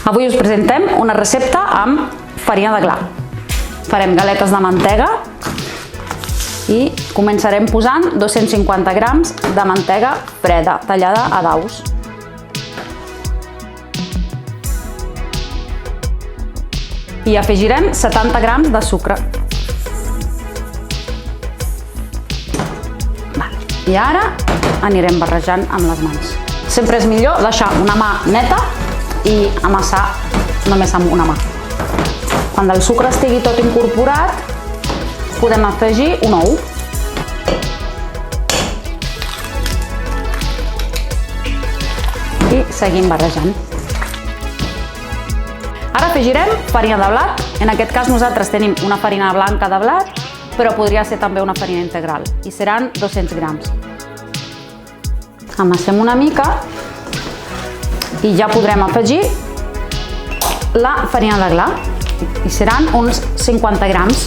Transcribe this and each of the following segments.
Avui us presentem una recepta amb farina de gra. Farem galetes de mantega i començarem posant 250 grams de mantega freda, tallada a daus. I afegirem 70 grams de sucre. I ara anirem barrejant amb les mans. Sempre és millor deixar una mà neta i amassar només amb una mà. Quan el sucre estigui tot incorporat, podem afegir un ou. I seguim barrejant. Ara afegirem farina de blat. En aquest cas nosaltres tenim una farina blanca de blat, però podria ser també una farina integral, i seran 200 grams. Amassem una mica i ja podrem afegir la farina de gra, i seran uns 50 grams.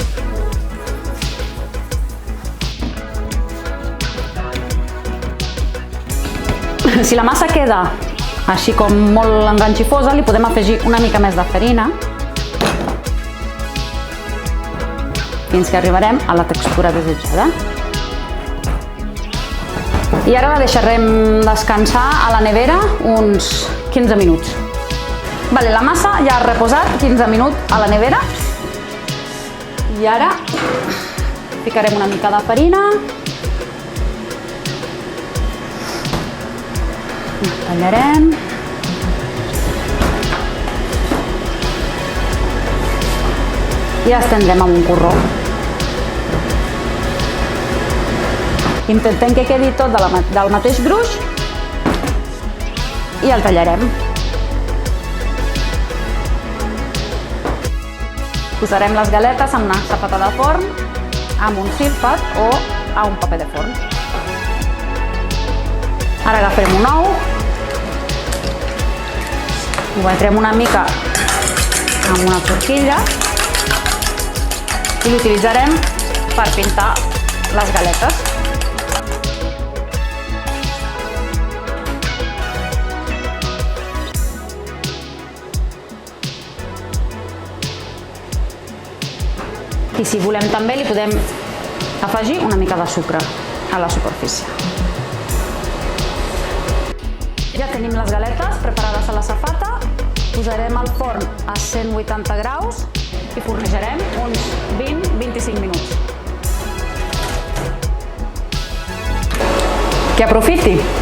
Si la massa queda així com molt enganxifosa, li podem afegir una mica més de farina fins que arribarem a la textura desitjada. I ara la deixarem descansar a la nevera uns 15 minuts. La massa ja ha reposat 15 minuts a la nevera. I ara ficarem una mica de farina. Tallarem. I estendrem amb un corró. Intentem que quedi tot del mateix gruix i el tallarem. Posarem les galetes en una safata de forn, amb un sílfat o a un paper de forn. Ara agafarem un ou, ho batrem una mica amb una forquilla i l'utilitzarem per pintar les galetes. I si volem també li podem afegir una mica de sucre a la superfície. Ja tenim les galetes preparades a la safata, posarem al forn a 180 graus i fornejarem uns 20-25 minuts. Que aprofiti!